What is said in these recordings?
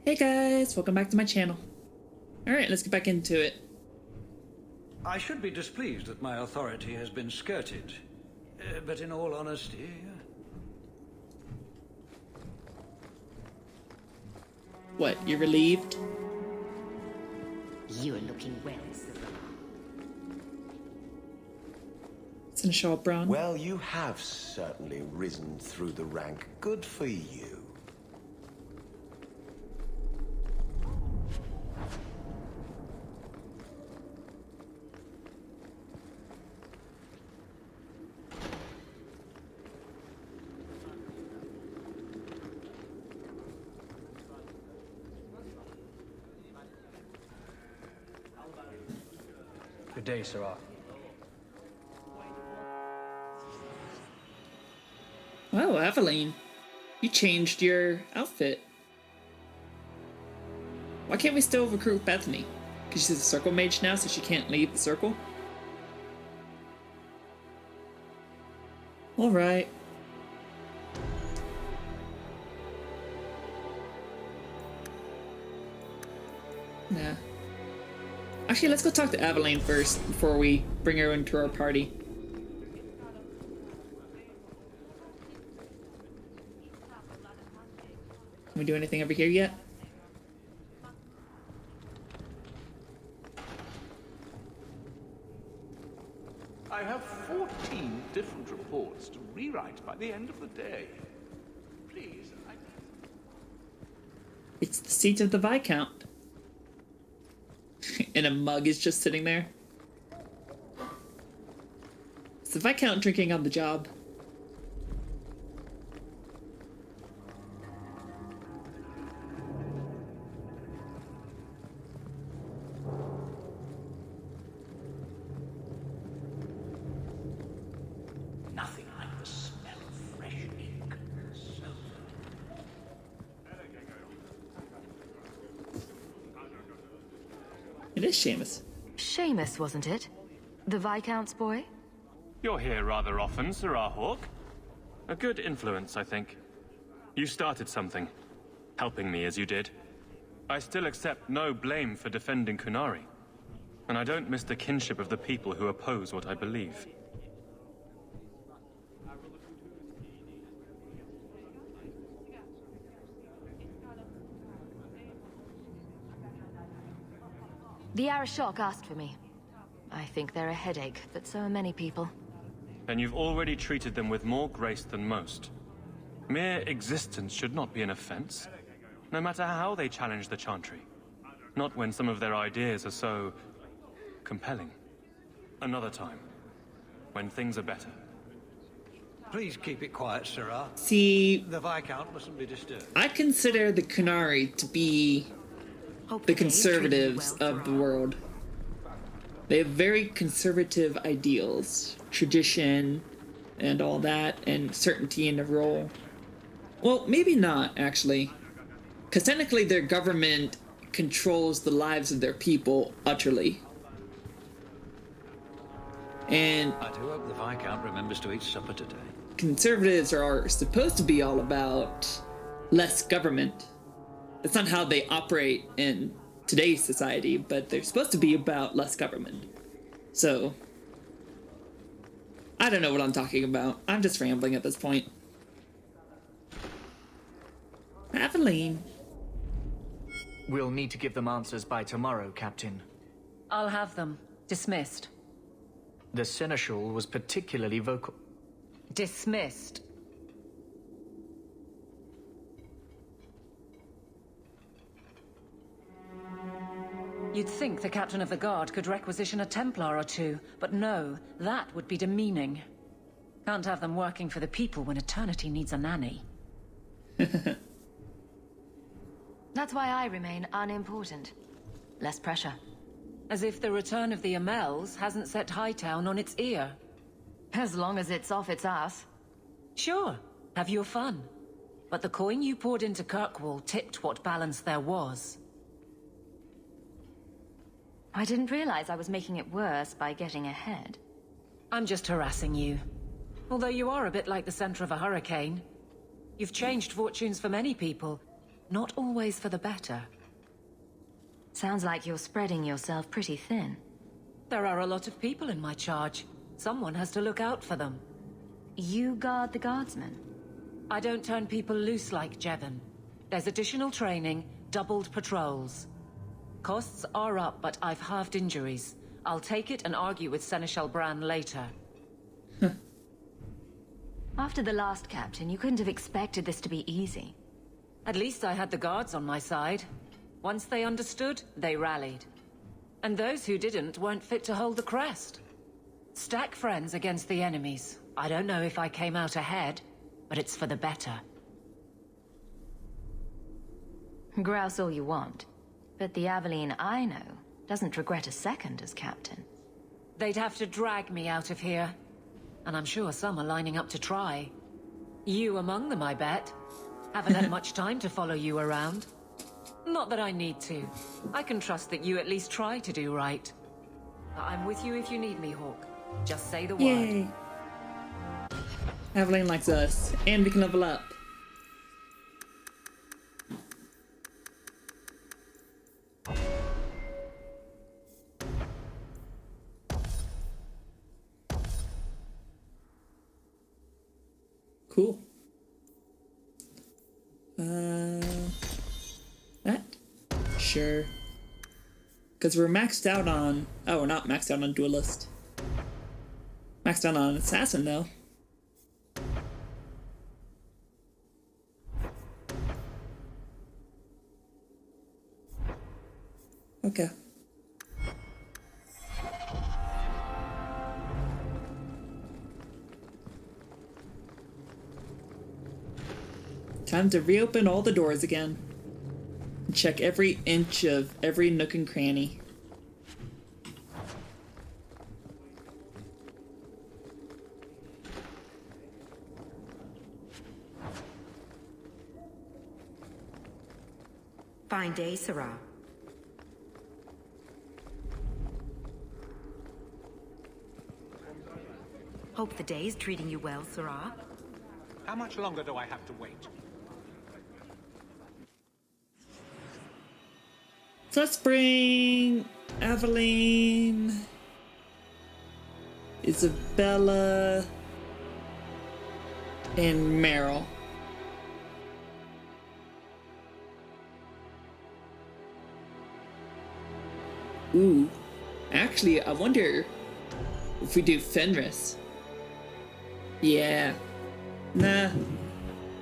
Hey guys, welcome back to my channel. Alright, let's get back into it. I should be displeased that my authority has been skirted. But in all honesty... What, you're relieved? You're looking well, Sirrah. Seneschal Brown. Well, you have certainly risen through the rank. Good for you. Good day, Sirrah. Oh, Aveline. You changed your outfit. Why can't we still recruit Bethany? Because she's a circle mage now, so she can't leave the circle? Alright. Nah. Actually, let's go talk to Aveline first before we bring her into our party. Can we do anything over here yet? I have 14 different reports to rewrite by the end of the day. Please, It's the seat of the Viscount. And a mug is just sitting there. It's the Viscount drinking on the job. nothing like the smell of fresh ink. So It is Seamus. Seamus, wasn't it? The Viscount's boy? You're here rather often, Sirrah Hawke. A good influence, I think. You started something, helping me as you did. I still accept no blame for defending Qunari. And I don't miss the kinship of the people who oppose what I believe. The Arishok asked for me. I think they're a headache, but so are many people. And you've already treated them with more grace than most. Mere existence should not be an offense, no matter how they challenge the Chantry. Not when some of their ideas are so... compelling. Another time, when things are better. Please keep it quiet, Sirrah. See, The Viscount mustn't be disturbed. I consider the Qunari to be Hope the the day is treating you conservatives well, of the Sirrah. world. They have very conservative ideals, tradition, and all that, and certainty in the role. Well, maybe not, actually. Because technically their government controls the lives of their people utterly. And I do hope the Viscount remembers to eat supper today. conservatives are supposed to be all about less government. That's not how they operate in today's society, but they're supposed to be about less government. So, I don't know what I'm talking about. I'm just rambling at this point. Aveline. We'll need to give them answers by tomorrow, Captain. I'll have them. Dismissed. The Seneschal was particularly vocal. Dismissed. You'd think the Captain of the Guard could requisition a Templar or two, but no, that would be demeaning. Can't have them working for the people when eternity needs a nanny. That's why I remain unimportant. Less pressure. As if the return of the Amels hasn't set Hightown on its ear. As long as it's off its ass. Sure, have your fun. But the coin you poured into Kirkwall tipped what balance there was. I didn't realize I was making it worse by getting ahead. I'm just harassing you. Although you are a bit like the center of a hurricane. You've changed fortunes for many people, not always for the better. Sounds like you're spreading yourself pretty thin. There are a lot of people in my charge. Someone has to look out for them. You guard the guardsmen? I don't turn people loose like Jevon. There's additional training, doubled patrols. Costs are up, but I've halved injuries. I'll take it and argue with Seneschal Bran later. After the last captain, you couldn't have expected this to be easy. At least I had the guards on my side. Once they understood, they rallied. And those who didn't weren't fit to hold the crest. Stack friends against the enemies. I don't know if I came out ahead, but it's for the better. Grouse all you want, but the Aveline I know doesn't regret a second as captain. They'd have to drag me out of here. And I'm sure some are lining up to try. You among them, I bet. Haven't had much time to follow you around. Not that I need to. I can trust that you at least try to do right. I'm with you if you need me, Hawke. Just say the word. Yay! Aveline likes us, and we can level up. Cool. That? Sure. Because we're maxed out on... Oh, we're not maxed out on Duelist. Maxed out on Assassin, though. Okay. Time to reopen all the doors again. Check every inch of every nook and cranny. Fine day, Syrah. Hope the day is treating you well, Syrah. How much longer do I have to wait? So let's bring Aveline, Isabella, and Meryl. Ooh, actually, I wonder if we do Fenris. Yeah. Nah.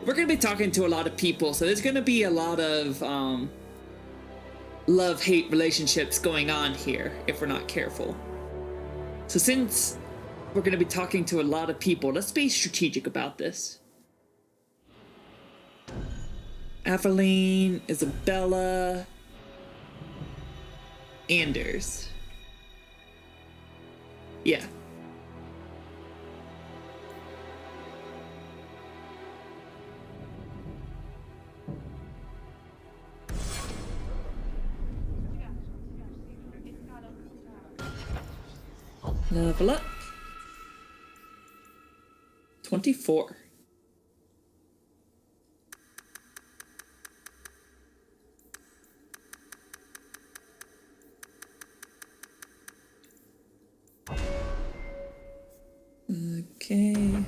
We're gonna be talking to a lot of people, so there's gonna be a lot of, love-hate relationships going on here if we're not careful. So since we're gonna be talking to a lot of people, let's be strategic about this. Aveline, Isabella, Anders. Yeah. Level up. 24. Okay.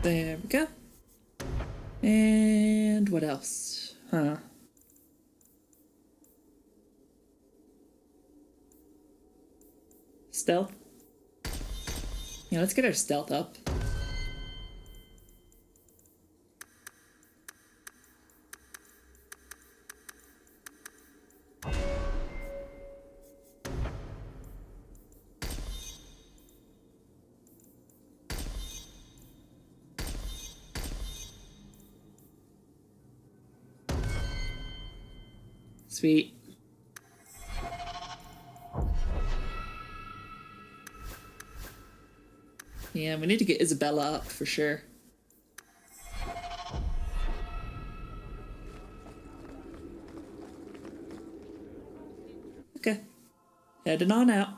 There we go. And what else? Huh. Stealth? Yeah, let's get our stealth up. Sweet. Yeah, we need to get Isabella up for sure. Okay. Heading on out.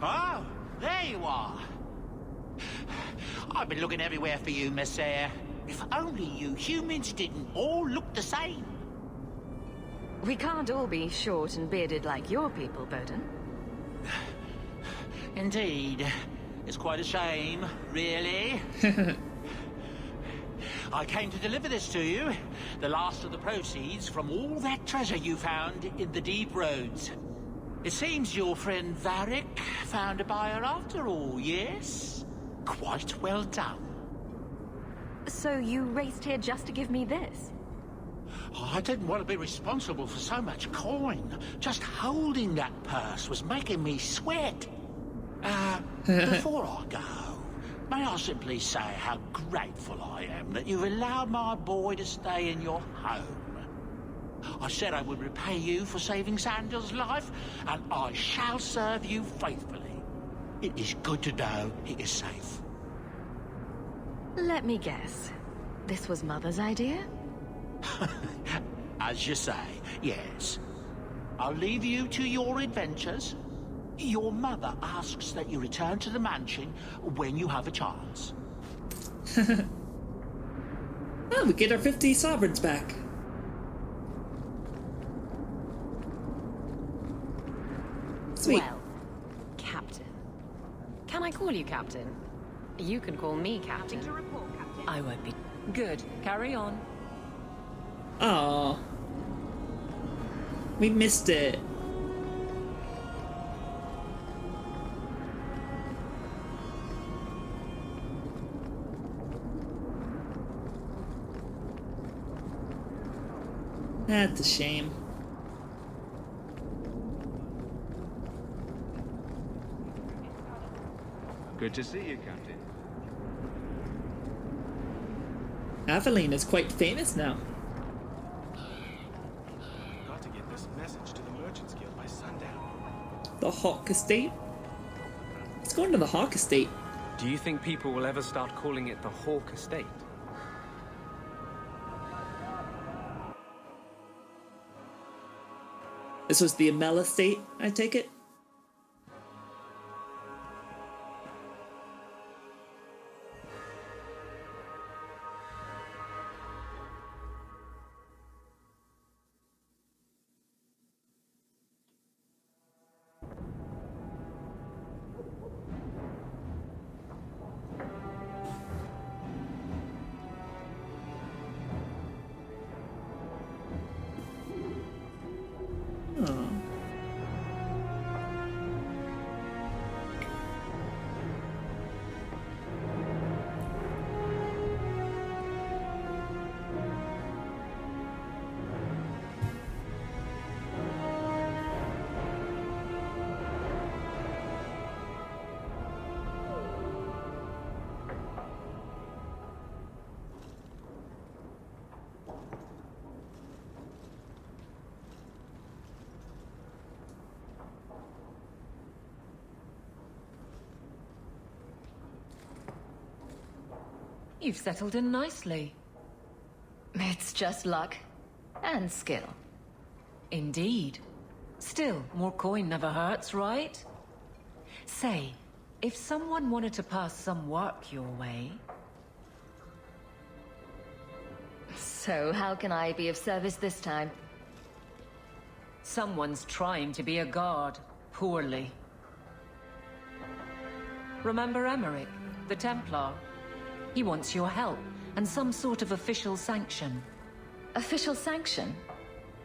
Oh, there you are. I've been looking everywhere for you, Messiah. If only you humans didn't all look the same. We can't all be short and bearded like your people, Bowden. Indeed. It's quite a shame, really. I came to deliver this to you. The last of the proceeds from all that treasure you found in the deep roads. It seems your friend Varric found a buyer after all, yes? Quite well done. So you raced here just to give me this? I didn't want to be responsible for so much coin. Just holding that purse was making me sweat. Before I go, may I simply say how grateful I am that you've allowed my boy to stay in your home. I said I would repay you for saving Sandel's life, and I shall serve you faithfully. It is good to know he is safe. Let me guess. This was Mother's idea? As you say, yes. I'll leave you to your adventures. Your mother asks that you return to the mansion when you have a chance. Oh, we get our 50 sovereigns back. Sweet. Well, Captain. Can I call you Captain? You can call me Captain. To report, Captain. I won't be. Good. Carry on. Aww. We missed it. That's a shame. Good to see you, Captain. Aveline is quite famous now. Got to get this message to the Merchants Guild by sundown. The Hawk Estate? Let's go into the Hawk Estate. Do you think people will ever start calling it the Hawk Estate? This was the Amel Estate, I take it? You've settled in nicely. It's just luck. And skill. Indeed. Still, more coin never hurts, right? Say, if someone wanted to pass some work your way... So how can I be of service this time? Someone's trying to be a guard, poorly. Remember Emmerich, the Templar? He wants your help, and some sort of official sanction. Official sanction?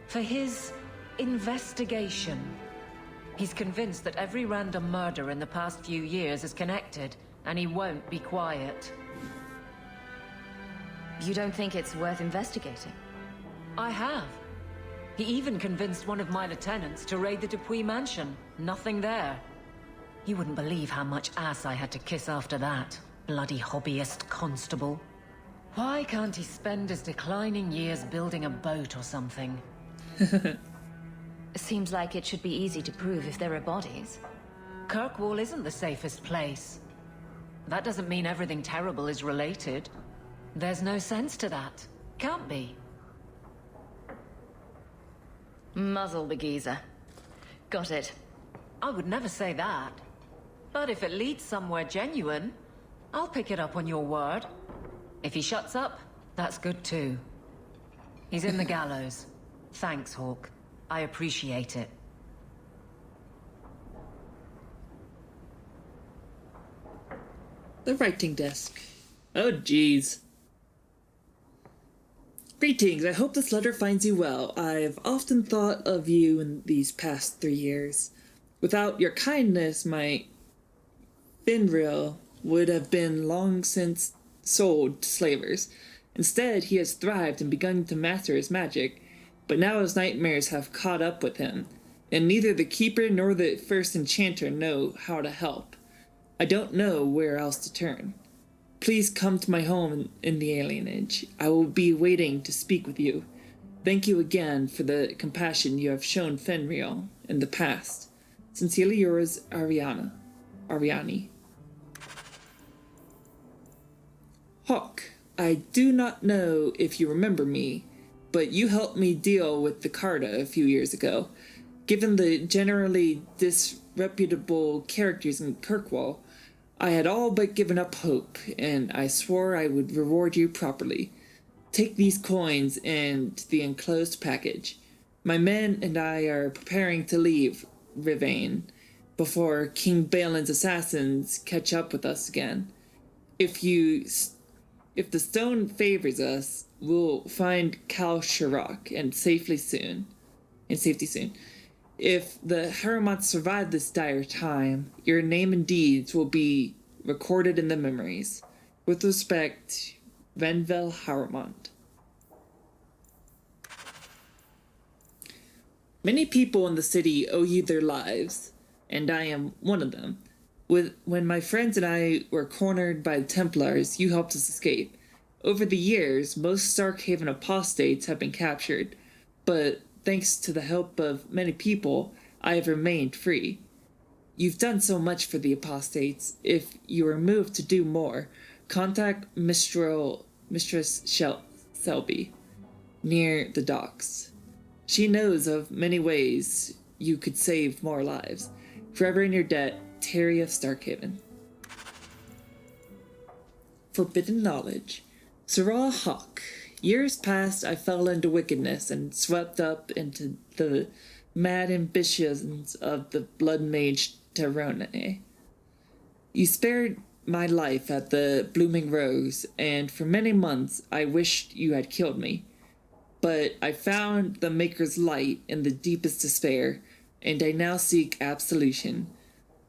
For his investigation. He's convinced that every random murder in the past few years is connected, and he won't be quiet. You don't think it's worth investigating? I have. He even convinced one of my lieutenants to raid the Dupuis mansion. Nothing there. You wouldn't believe how much ass I had to kiss after that. Bloody hobbyist constable. Why can't he spend his declining years building a boat or something? Seems like it should be easy to prove if there are bodies. Kirkwall isn't the safest place. That doesn't mean everything terrible is related. There's no sense to that. Can't be. Muzzle the geezer. Got it. I would never say that. But if it leads somewhere genuine, I'll pick it up on your word. If he shuts up, that's good too. He's in the gallows. Thanks, Hawke. I appreciate it. The writing desk. Oh, jeez. Greetings, I hope this letter finds you well. I've often thought of you in these past 3 years. Without your kindness, my Finril would have been long since sold to slavers. Instead, he has thrived and begun to master his magic, but now his nightmares have caught up with him, and neither the Keeper nor the first Enchanter know how to help. I don't know where else to turn. Please come to my home in the Alienage. I will be waiting to speak with you. Thank you again for the compassion you have shown Fenrir in the past. Sincerely yours, Ariani. Hawke, I do not know if you remember me, but you helped me deal with the Carta a few years ago. Given the generally disreputable characters in Kirkwall, I had all but given up hope, and I swore I would reward you properly. Take these coins and the enclosed package. My men and I are preparing to leave Rivain before King Balin's assassins catch up with us again. If the stone favors us, we'll find Kal Sharok and safety soon. If the Harrowmonts survive this dire time, your name and deeds will be recorded in the memories. With respect, Venvel Harrowmont. Many people in the city owe you their lives, and I am one of them. When my friends and I were cornered by the Templars, you helped us escape. Over the years, most Starkhaven apostates have been captured, but thanks to the help of many people, I have remained free. You've done so much for the apostates. If you are moved to do more, contact Mistress Selby, near the docks. She knows of many ways you could save more lives. Forever in your debt, Terry of Starkhaven. Forbidden Knowledge. Sirrah Hawke. Years past, I fell into wickedness and swept up into the mad ambitions of the blood mage Terone. You spared my life at the Blooming Rose, and for many months I wished you had killed me. But I found the Maker's light in the deepest despair, and I now seek absolution.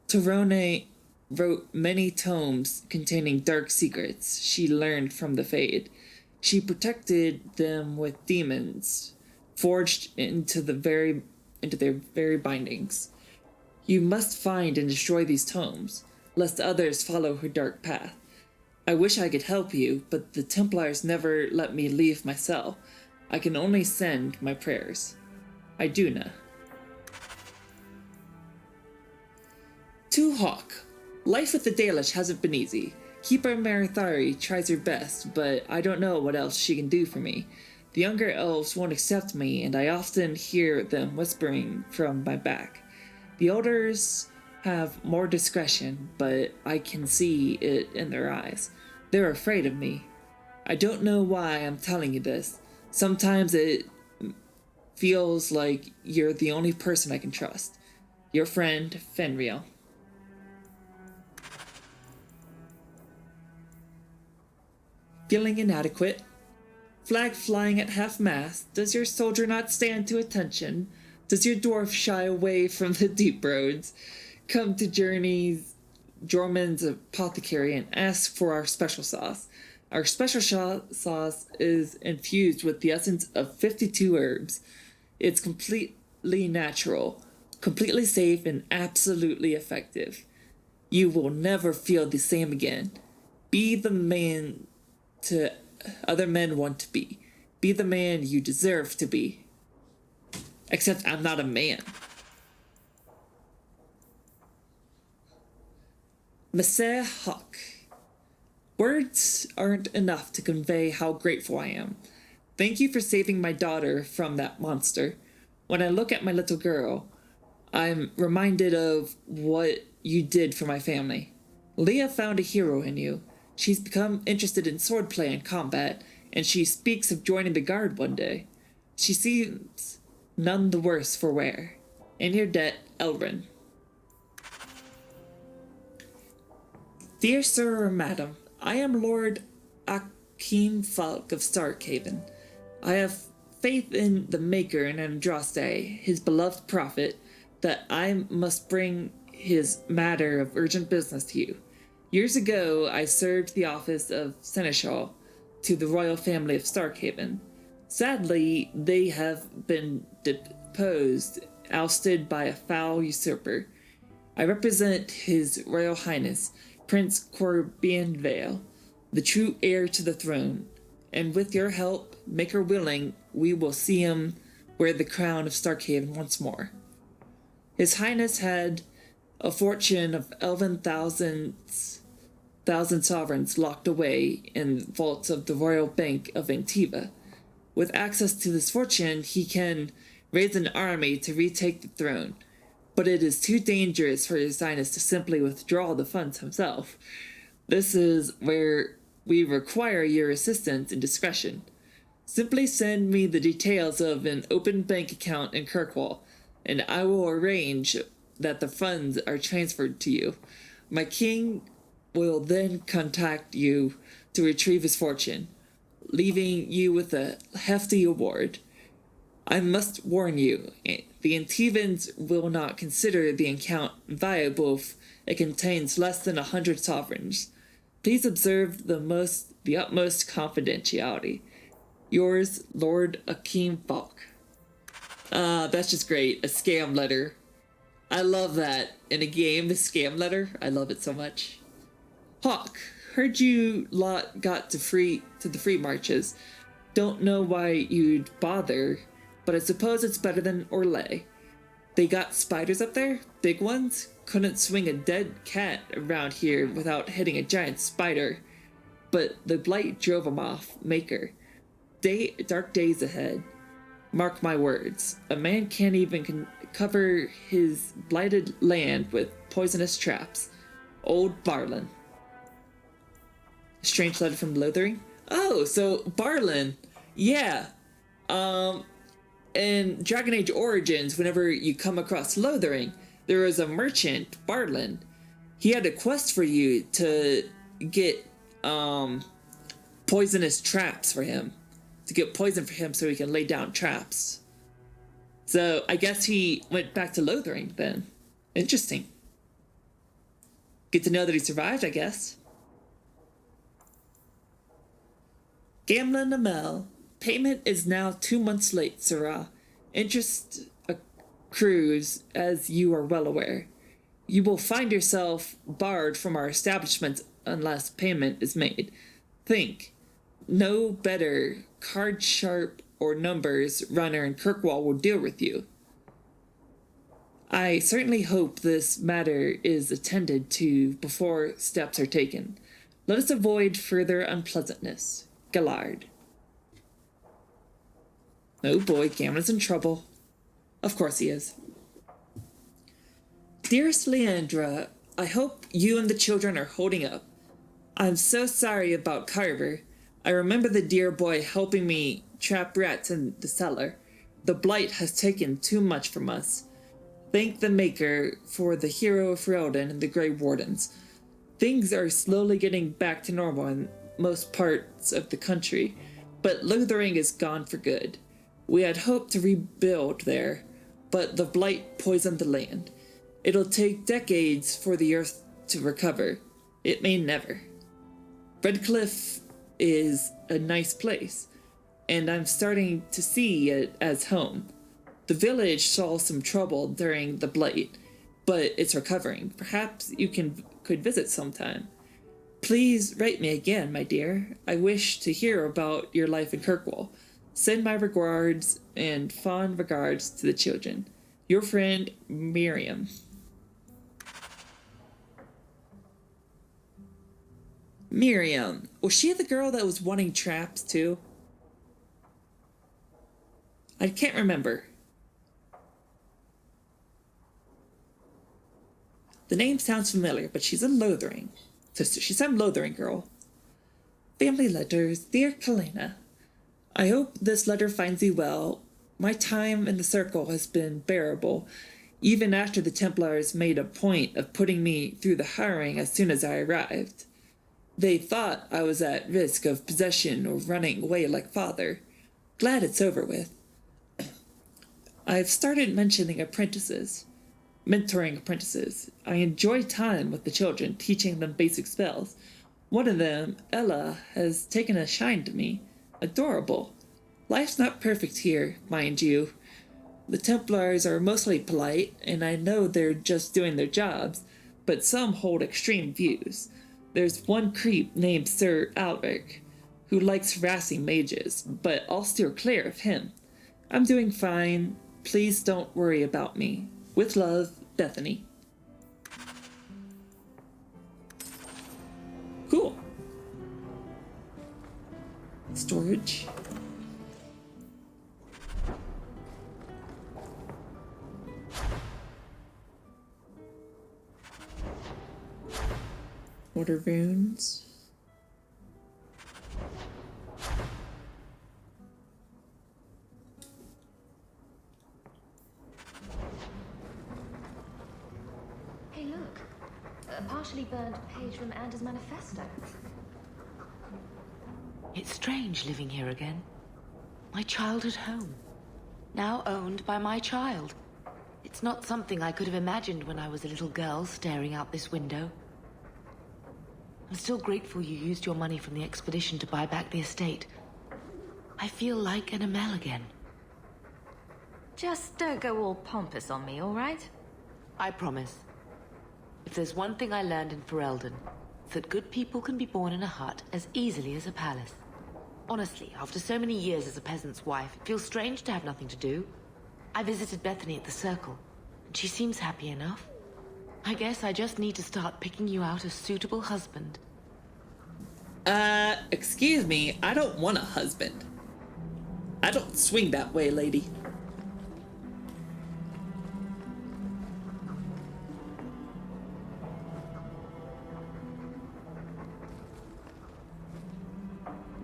Terone wrote many tomes containing dark secrets she learned from the Fade. She protected them with demons, forged into their very bindings. You must find and destroy these tomes, lest others follow her dark path. I wish I could help you, but the Templars never let me leave my cell. I can only send my prayers. Iduna. To Hawke. Life with the Dalish hasn't been easy. Keeper Marithari tries her best, but I don't know what else she can do for me. The younger elves won't accept me, and I often hear them whispering from my back. The elders have more discretion, but I can see it in their eyes. They're afraid of me. I don't know why I'm telling you this. Sometimes it feels like you're the only person I can trust. Your friend, Fenrir. Feeling inadequate? Flag flying at half-mast? Does your soldier not stand to attention? Does your dwarf shy away from the deep roads? Come to Jorman's apothecary and ask for our special sauce. Our special sauce is infused with the essence of 52 herbs. It's completely natural, completely safe, and absolutely effective. You will never feel the same again. Be the man to other men want to be. Be the man you deserve to be. Except I'm not a man. Monsieur Hawk. Words aren't enough to convey how grateful I am. Thank you for saving my daughter from that monster. When I look at my little girl, I'm reminded of what you did for my family. Leah found a hero in you. She's become interested in swordplay and combat, and she speaks of joining the guard one day. She seems none the worse for wear. In your debt, Elrin. Dear Sir or Madam, I am Lord Akeem Falk of Starkhaven. I have faith in the Maker and Andraste, his beloved prophet, that I must bring his matter of urgent business to you. Years ago, I served the office of Seneschal to the royal family of Starkhaven. Sadly, they have been deposed, ousted by a foul usurper. I represent His Royal Highness, Prince Corbian Vale, the true heir to the throne, and with your help, Maker willing, we will see him wear the crown of Starkhaven once more. His Highness had a fortune of 11,000 sovereigns locked away in vaults of the Royal Bank of Antiva. With access to this fortune, he can raise an army to retake the throne, but it is too dangerous for His Highness to simply withdraw the funds himself. This is where we require your assistance and discretion. Simply send me the details of an open bank account in Kirkwall, and I will arrange that the funds are transferred to you. My king will then contact you to retrieve his fortune, leaving you with a hefty award. I must warn you, the Antivans will not consider the account viable if it contains less than 100 sovereigns. Please observe the utmost confidentiality. Yours, Lord Akeem Falk. That's just great. A scam letter. I love that. In a game, a scam letter. I love it so much. Hawk, heard you lot got to the free marches. Don't know why you'd bother, but I suppose it's better than Orlais. They got spiders up there? Big ones? Couldn't swing a dead cat around here without hitting a giant spider. But the blight drove 'em off. Maker. Dark days ahead. Mark my words. A man can't even cover his blighted land with poisonous traps. Old Barlin. Strange letter from Lothering? Oh, so Barlin. Yeah. In Dragon Age Origins, whenever you come across Lothering, there was a merchant, Barlin. He had a quest for you to get poisonous traps for him. To get poison for him so he can lay down traps. So I guess he went back to Lothering then. Interesting. Good to know that he survived, I guess. Gamlin Amel. Payment is now 2 months late, Sirrah. Interest accrues, as you are well aware. You will find yourself barred from our establishment unless payment is made. Think. No better card sharp or numbers runner in Kirkwall will deal with you. I certainly hope this matter is attended to before steps are taken. Let us avoid further unpleasantness. Gallard. Oh boy, Gamlin's in trouble. Of course he is. Dearest Leandra, I hope you and the children are holding up. I'm so sorry about Carver. I remember the dear boy helping me trap rats in the cellar. The blight has taken too much from us. Thank the Maker for the hero of Ferelden and the Grey Wardens. Things are slowly getting back to normal in most parts of the country, but Lothering is gone for good. We had hoped to rebuild there, but the blight poisoned the land. It'll take decades for the earth to recover. It may never. Redcliffe is a nice place, and I'm starting to see it as home. The village saw some trouble during the blight, but it's recovering. Perhaps you could visit sometime. Please write me again, my dear. I wish to hear about your life in Kirkwall. Send my regards and fond regards to the children. Your friend, Miriam. Miriam. Was she the girl that was wanting traps too? I can't remember. The name sounds familiar, but she's in Lothering. So she's some Lothering girl. Family letters, dear Kalena. I hope this letter finds you well. My time in the circle has been bearable, even after the Templars made a point of putting me through the hiring as soon as I arrived. They thought I was at risk of possession or running away like father. Glad it's over with. I've started mentoring apprentices. I enjoy time with the children, teaching them basic spells. One of them, Ella, has taken a shine to me. Adorable. Life's not perfect here, mind you. The Templars are mostly polite, and I know they're just doing their jobs, but some hold extreme views. There's one creep named Sir Alric, who likes harassing mages, but I'll steer clear of him. I'm doing fine. Please don't worry about me. With love, Bethany. Cool. Storage. Order runes. Hey, look. A partially burned page from Anders' manifesto. It's strange living here again. My childhood home. Now owned by my child. It's not something I could have imagined when I was a little girl staring out this window. I'm still grateful you used your money from the expedition to buy back the estate. I feel like an Amel again. Just don't go all pompous on me, all right? I promise. If there's one thing I learned in Ferelden, it's that good people can be born in a hut as easily as a palace. Honestly, after so many years as a peasant's wife, it feels strange to have nothing to do. I visited Bethany at the Circle, and she seems happy enough. I guess I just need to start picking you out a suitable husband. Excuse me, I don't want a husband. I don't swing that way, lady.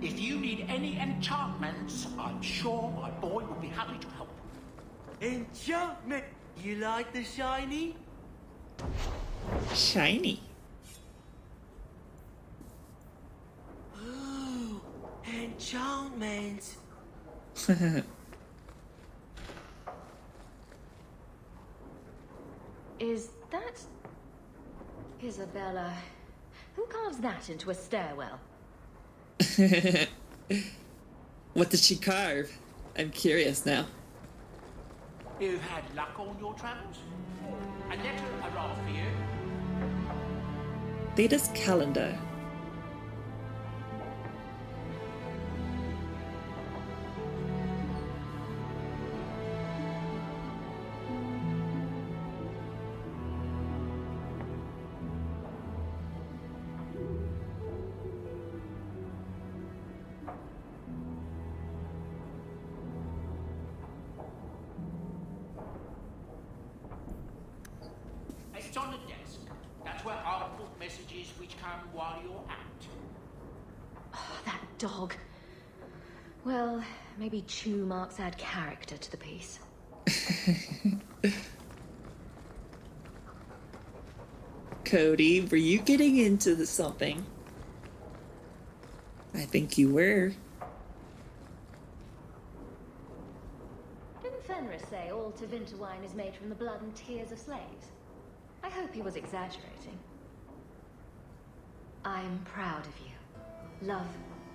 If you need any enchantments, I'm sure my boy will be happy to help. Enchantment? You like the shiny? Shiny. Ooh, enchantments. Is that... Isabella? Who carves that into a stairwell? What did she carve? I'm curious now. You've had luck on your travels? A letter arrived for you. Data's calendar. It's on the desk. That's where I'll put messages which come while you're out. Oh, that dog. Well, maybe chew marks add character to the piece. Cody, were you getting into something? I think you were. Didn't Fenris say all Tevinter wine is made from the blood and tears of slaves? I hope he was exaggerating. I'm proud of you. Love,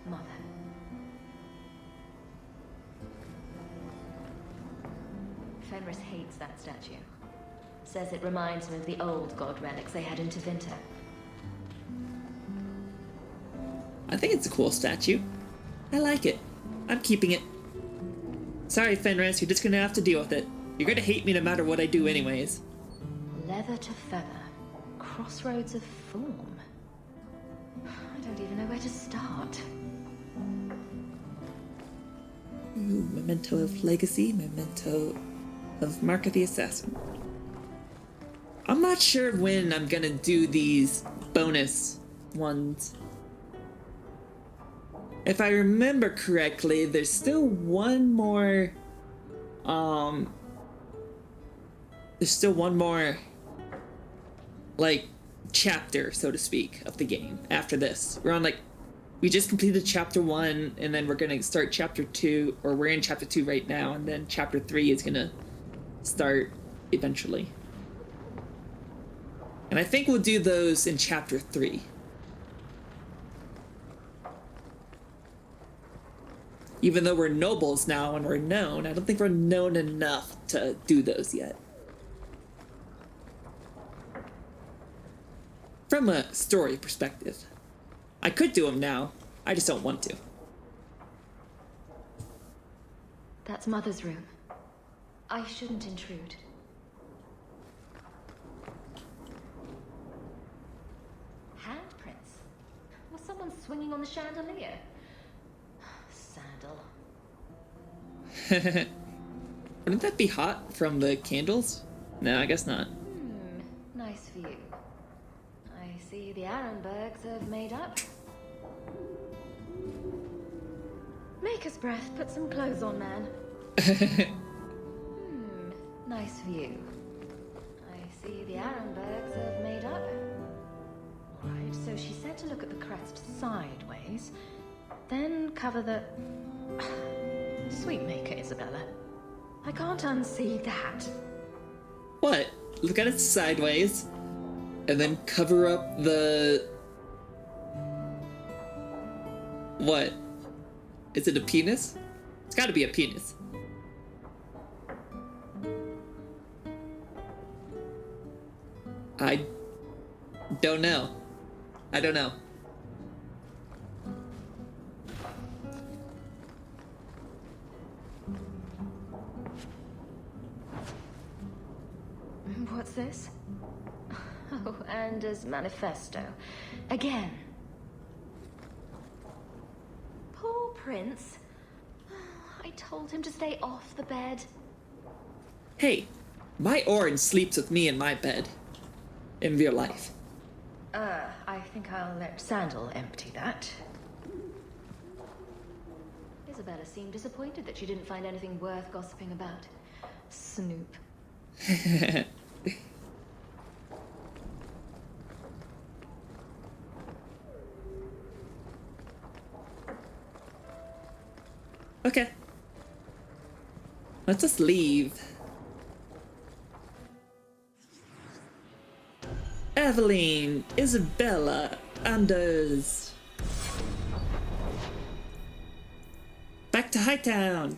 Mother. Fenris hates that statue. Says it reminds him of the old god relics they had in Tevinter. I think it's a cool statue. I like it. I'm keeping it. Sorry, Fenris, you're just gonna have to deal with it. You're gonna hate me no matter what I do anyways. Leather to feather. Crossroads of form. I don't even know where to start. Ooh, memento of legacy, memento of Mark of the Assassin. I'm not sure when I'm gonna do these bonus ones. If I remember correctly, there's still one more, like, chapter, so to speak, of the game after this. We just completed chapter 1, and then we're gonna start chapter 2, or we're in chapter 2 right now, and then chapter 3 is gonna start eventually. And I think we'll do those in chapter 3. Even though we're nobles now and we're known, I don't think we're known enough to do those yet. From a story perspective. I could do them now, I just don't want to. That's Mother's room. I shouldn't intrude. Handprints? Was someone swinging on the chandelier? Sandal. Wouldn't that be hot from the candles? No, I guess not. Nice view. I see the Arenbergs have made up. Maker's breath, put some clothes on, man. Nice view. I see the Arenbergs have made up. Right, so she said to look at the crest sideways, then cover the... Sweet maker, Isabella. I can't unsee that. What? Look at it sideways, and then cover up the... What? Is it a penis? It's gotta be a penis. I don't know. I don't know. What's this? Oh, Anders' manifesto. Again. Poor Prince. I told him to stay off the bed. Hey, my Orin sleeps with me in my bed. In real life. I think I'll let Sandal empty that. Isabella seemed disappointed that she didn't find anything worth gossiping about. Snoop. Okay. Let's just leave. Evelyn, Isabella, Anders. Back to Hightown.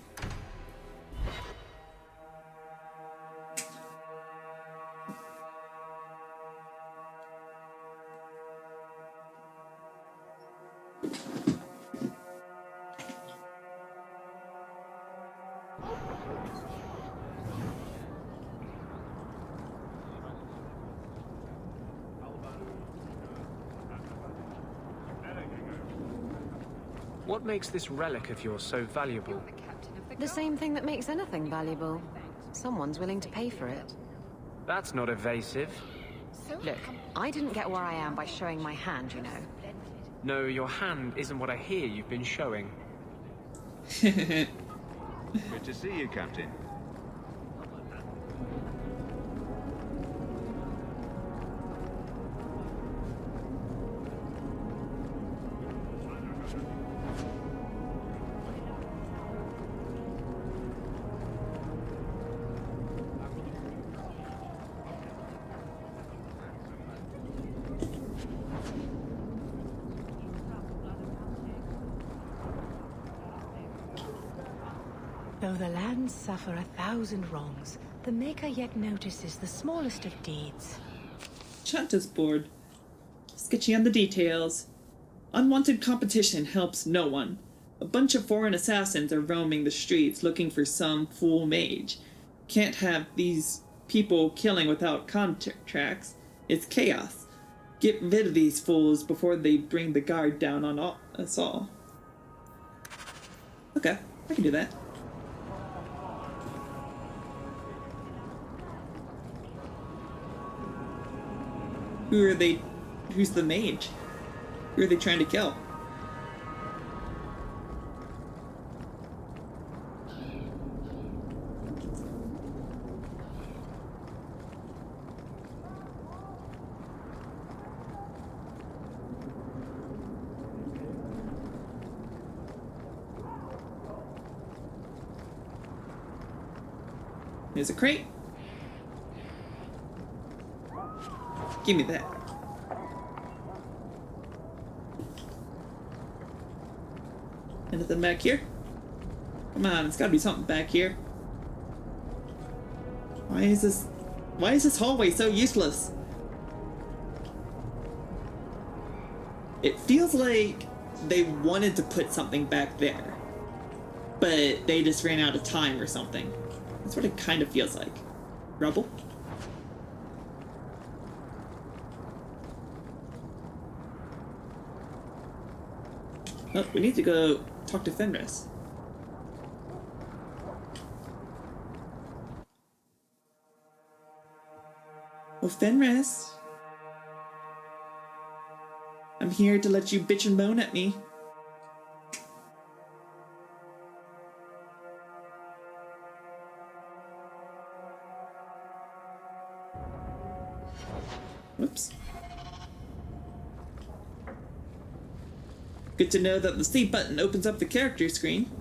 What makes this relic of yours so valuable? The same thing that makes anything valuable. Someone's willing to pay for it. That's not evasive. Look, I didn't get where I am by showing my hand, you know. No, your hand isn't what I hear you've been showing. Good to see you, Captain. Though the lands suffer 1,000 wrongs, the Maker yet notices the smallest of deeds. Shanta's bored. Sketchy on the details. Unwanted competition helps no one. A bunch of foreign assassins are roaming the streets looking for some fool mage. Can't have these people killing without contracts. It's chaos. Get rid of these fools before they bring the guard down on us all. Okay, I can do that. Who are they? Who's the mage? Who are they trying to kill? There's a crate. Give me that. Anything back here? Come on, it's gotta be something back here. Why is this hallway so useless? It feels like they wanted to put something back there, but they just ran out of time or something. That's what it kind of feels like. Rubble? Oh, we need to go talk to Fenris. Oh, Fenris. I'm here to let you bitch and moan at me. Whoops. Good to know that the C button opens up the character screen.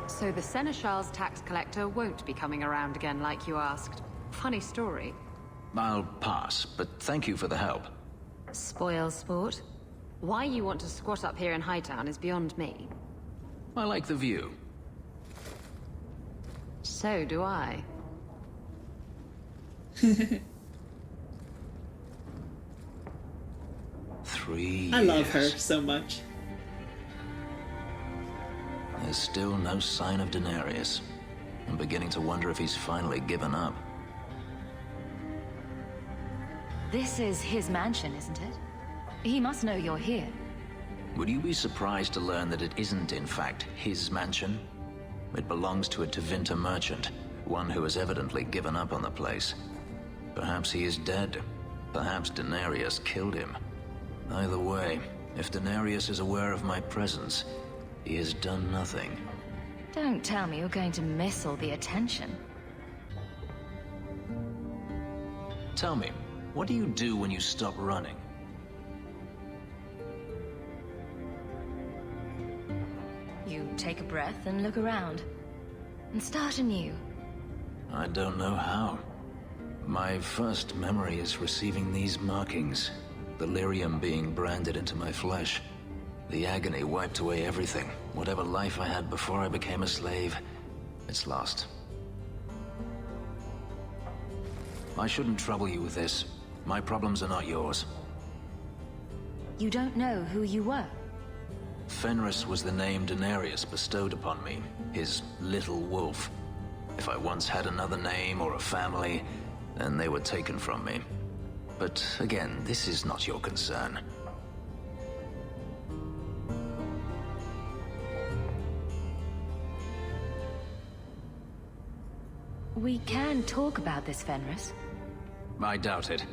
So the Seneschal's tax collector won't be coming around again like you asked. Funny story. I'll pass, but thank you for the help. Spoil sport. Why you want to squat up here in Hightown is beyond me. I like the view. So do I. 3 years. I love her so much. There's still no sign of Denarius. I'm beginning to wonder if he's finally given up. This is his mansion, isn't it? He must know you're here. Would you be surprised to learn that it isn't, in fact, his mansion? It belongs to a Tevinter merchant, one who has evidently given up on the place. Perhaps he is dead. Perhaps Denarius killed him. Either way, if Denarius is aware of my presence, he has done nothing. Don't tell me you're going to miss all the attention. Tell me, what do you do when you stop running? You take a breath and look around. And start anew. I don't know how. My first memory is receiving these markings. The lyrium being branded into my flesh. The agony wiped away everything. Whatever life I had before I became a slave, it's lost. I shouldn't trouble you with this. My problems are not yours. You don't know who you were? Fenris was the name Denarius bestowed upon me, his little wolf. If I once had another name or a family, then they were taken from me. But again, this is not your concern. We can talk about this, Fenris. I doubt it.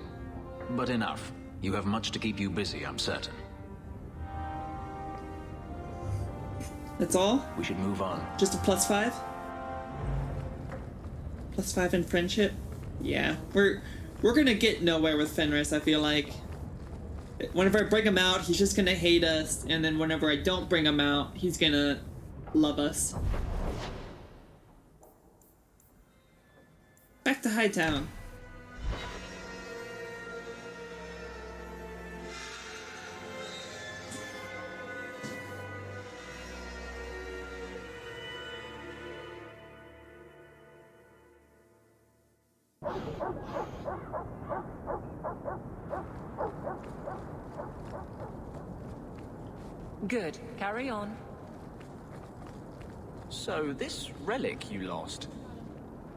But enough. You have much to keep you busy, I'm certain. That's all? We should move on. Just a +5? +5 in friendship? Yeah, we're gonna get nowhere with Fenris, I feel like. Whenever I bring him out, he's just gonna hate us, and then whenever I don't bring him out, he's gonna love us. Back to Hightown. Good. Carry on. So, this relic you lost,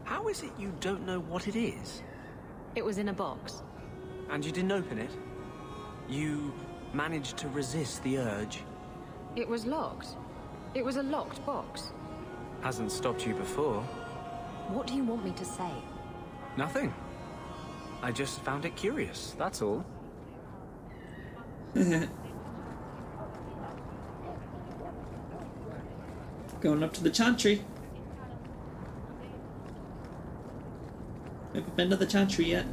how is it you don't know what it is? It was in a box. And you didn't open it? You managed to resist the urge? It was locked. It was a locked box. Hasn't stopped you before. What do you want me to say? Nothing. I just found it curious, that's all. Going up to the Chantry. Haven't been to the Chantry yet.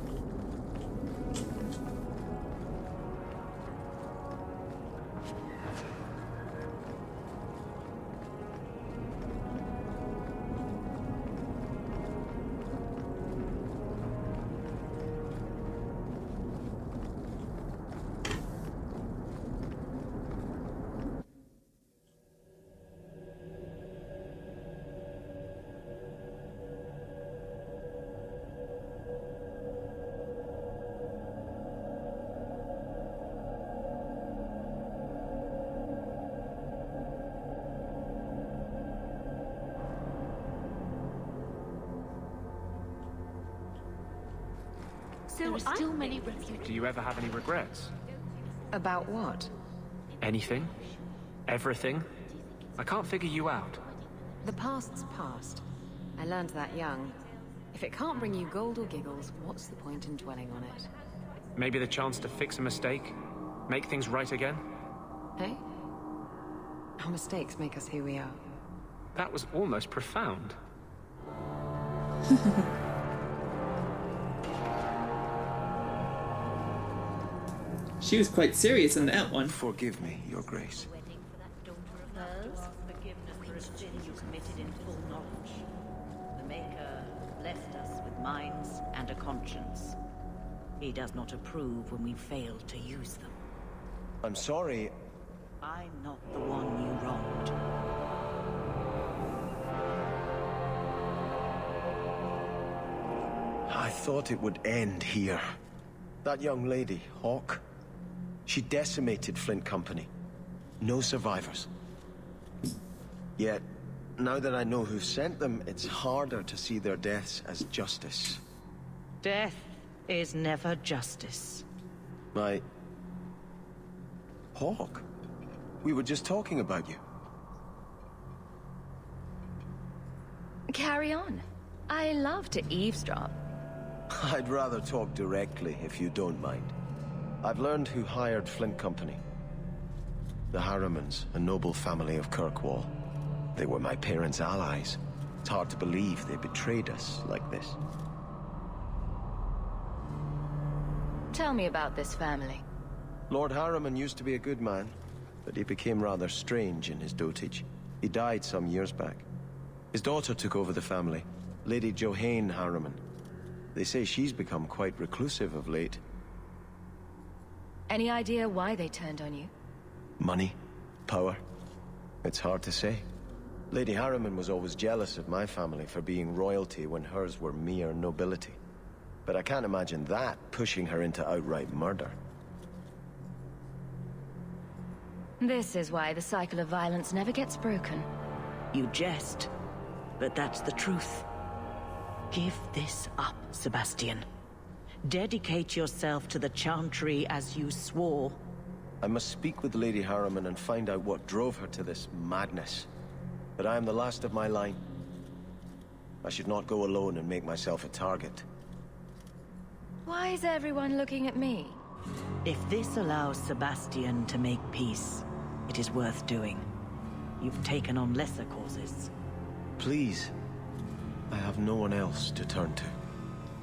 There are still many refugees. Do you ever have any regrets? About what? Anything? Everything? I can't figure you out. The past's past. I learned that young. If it can't bring you gold or giggles, what's the point in dwelling on it? Maybe the chance to fix a mistake? Make things right again? Hey? Our mistakes make us who we are. That was almost profound. She was quite serious in that one. Forgive me, Your Grace. Forgiveness for a sin you committed in full knowledge. The Maker blessed us with minds and a conscience. He does not approve when we fail to use them. I'm sorry. I'm not the one you wronged. I thought it would end here. That young lady, Hawke, she decimated Flint Company. No survivors. Yet, now that I know who sent them, it's harder to see their deaths as justice. Death is never justice. Hawke? We were just talking about you. Carry on. I love to eavesdrop. I'd rather talk directly, if you don't mind. I've learned who hired Flint Company. The Harrimans, a noble family of Kirkwall. They were my parents' allies. It's hard to believe they betrayed us like this. Tell me about this family. Lord Harriman used to be a good man, but he became rather strange in his dotage. He died some years back. His daughter took over the family, Lady Johane Harriman. They say she's become quite reclusive of late. Any idea why they turned on you? Money? Power? It's hard to say. Lady Harriman was always jealous of my family for being royalty when hers were mere nobility. But I can't imagine that pushing her into outright murder. This is why the cycle of violence never gets broken. You jest, but that's the truth. Give this up, Sebastian. Dedicate yourself to the Chantry as you swore. I must speak with Lady Harriman and find out what drove her to this madness. But I am the last of my line. I should not go alone and make myself a target. Why is everyone looking at me? If this allows Sebastian to make peace, it is worth doing. You've taken on lesser causes. Please. I have no one else to turn to.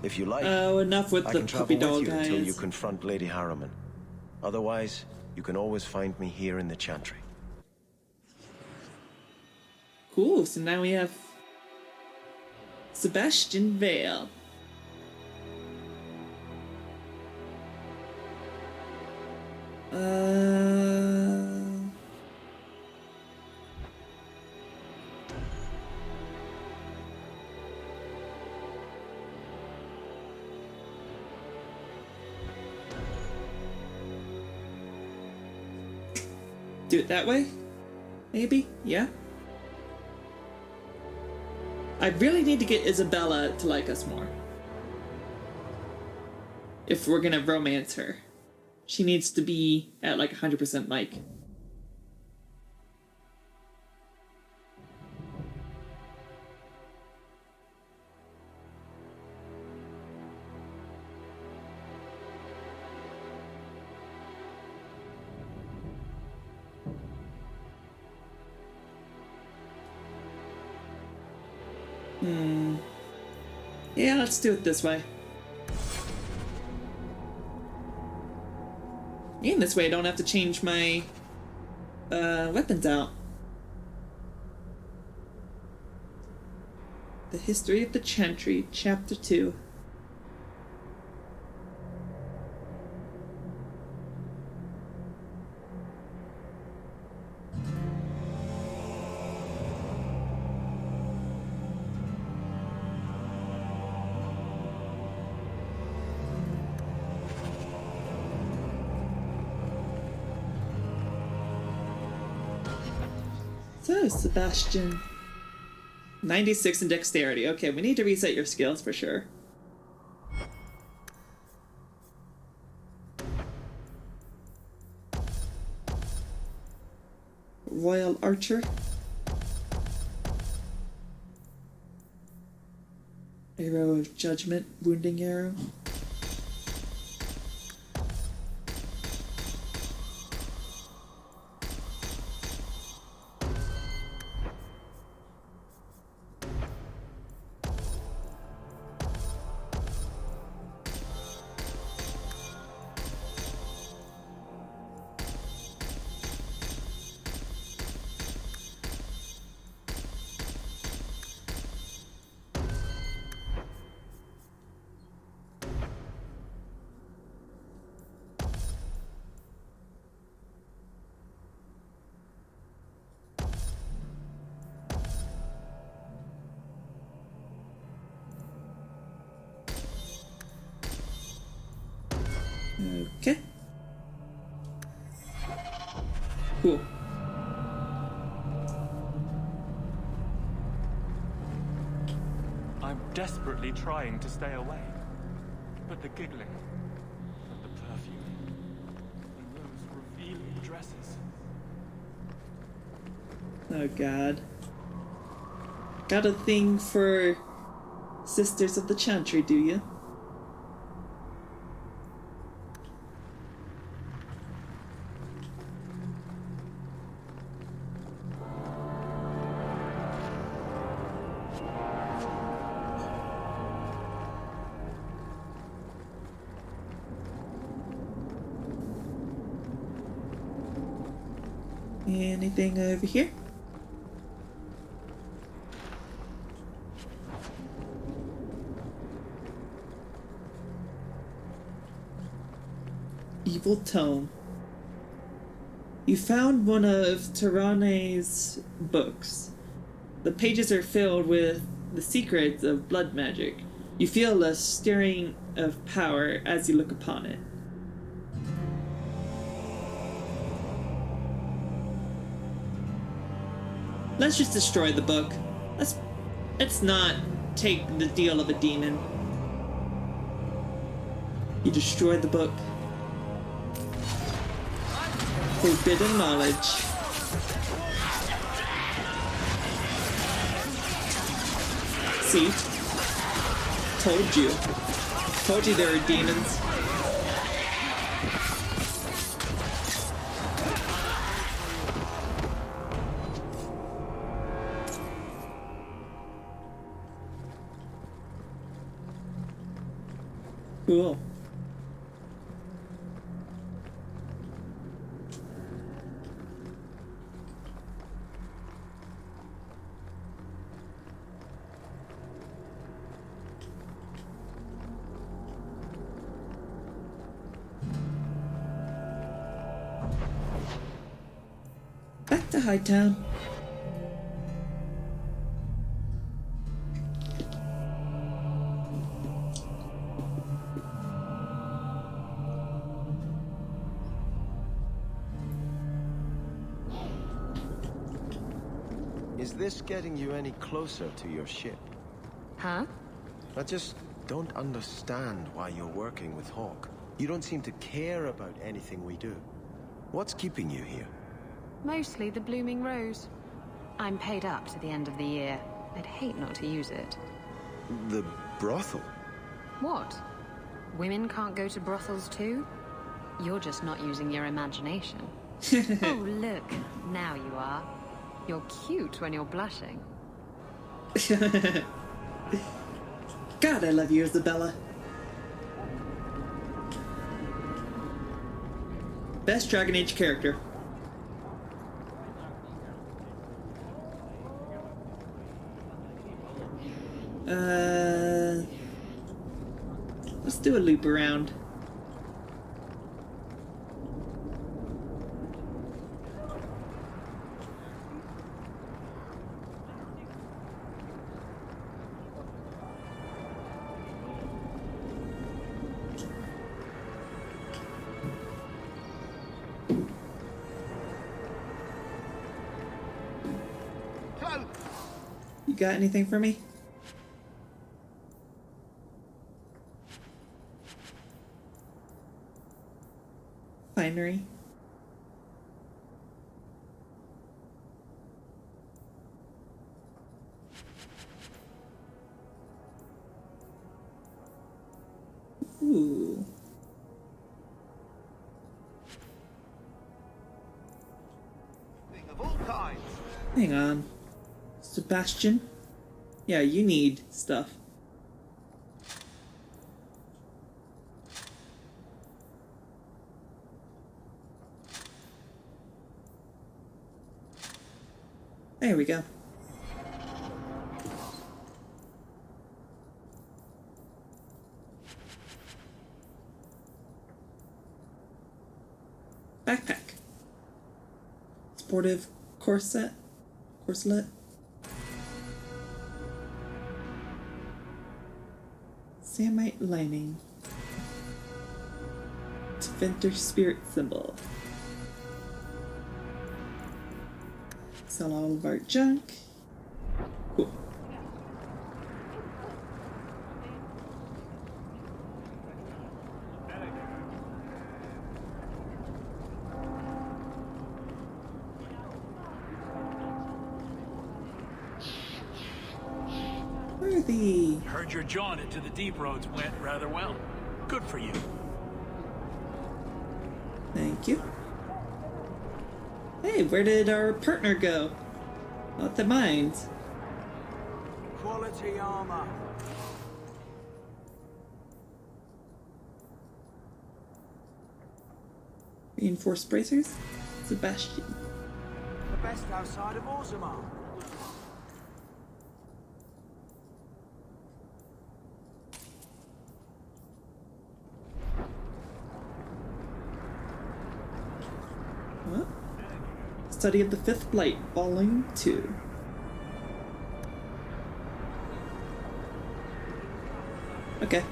If you like, oh, enough with I the can travel puppy with dog you guys. until you confront Lady Harriman. Otherwise, you can always find me here in the Chantry. Cool, so now we have Sebastian Vale. Do it that way? Maybe? Yeah? I really need to get Isabella to like us more. If we're gonna romance her. She needs to be at like 100% like. Yeah, let's do it this way. And this way I don't have to change my weapons out. The History of the Chantry, Chapter 2. So, Sebastian. 96 in dexterity. Okay, we need to reset your skills for sure. Royal Archer. Arrow of Judgment, Wounding Arrow. Okay. Cool. I'm desperately trying to stay away. But the giggling, and the perfume, and those revealing dresses. Oh god. Got a thing for Sisters of the Chantry, do you? Anything over here? Evil Tome. You found one of Tyranne's books. The pages are filled with the secrets of blood magic. You feel a stirring of power as you look upon it. Let's just destroy the book. Let's not take the deal of a demon. You destroy the book. Forbidden knowledge. See? Told you. Told you there were demons. Cool. To Hightown. Is this getting you any closer to your ship? Huh? I just don't understand why you're working with Hawk. You don't seem to care about anything we do. What's keeping you here? Mostly the blooming rose. I'm paid up to the end of the year. I'd hate not to use it. The brothel? What? Women can't go to brothels too? You're just not using your imagination. Oh, look. Now you are. You're cute when you're blushing. God, I love you, Isabella. Best Dragon Age character. Let's do a loop around. You got anything for me? Finery. Ooh. Hang on. Sebastian? Yeah, you need stuff. There we go. Backpack. Sportive corset. Corselet. Samite lining. Tevinter spirit symbol. Sell all of our junk. Cool. Worthy. Heard your jaunt into the deep roads went rather well. Good for you. Thank you. Hey, where did our partner go? Not the mines. Quality armor. Reinforced bracers? Sebastian. The best outside of Orzammar. What? Study of the Fifth Blight, Volume 2. Okay.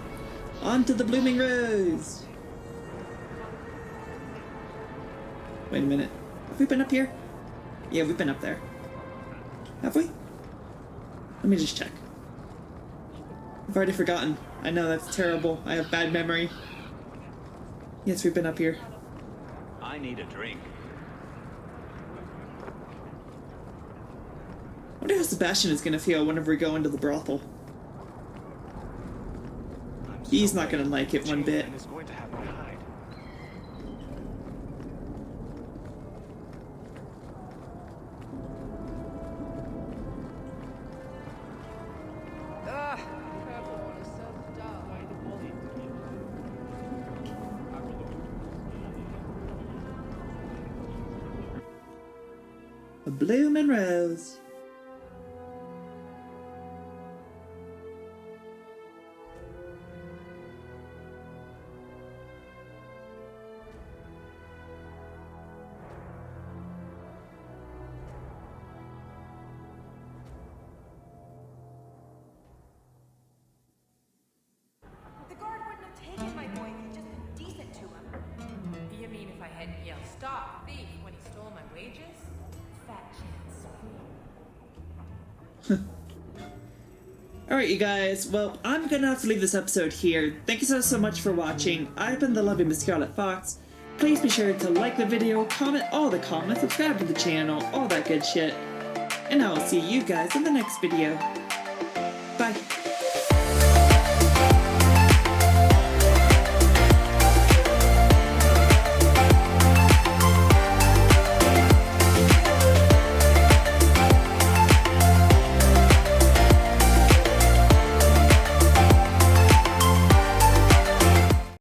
On to the Blooming Rose! Wait a minute. Have we been up here? Yeah, we've been up there. Have we? Let me just check. I've already forgotten. I know, that's terrible. I have bad memory. Yes, we've been up here. I need a drink. I wonder how Sebastian is gonna feel whenever we go into the brothel. He's not gonna like it one bit. A bloomin' rose. sharp thief when he stole my wages? Fat chance. Alright, you guys, well, I'm gonna have to leave this episode here. Thank you so much for watching. I've been the lovely Miss Scarlet Fox. Please be sure to like the video, comment all the comments, subscribe to the channel, all that good shit. And I will see you guys in the next video.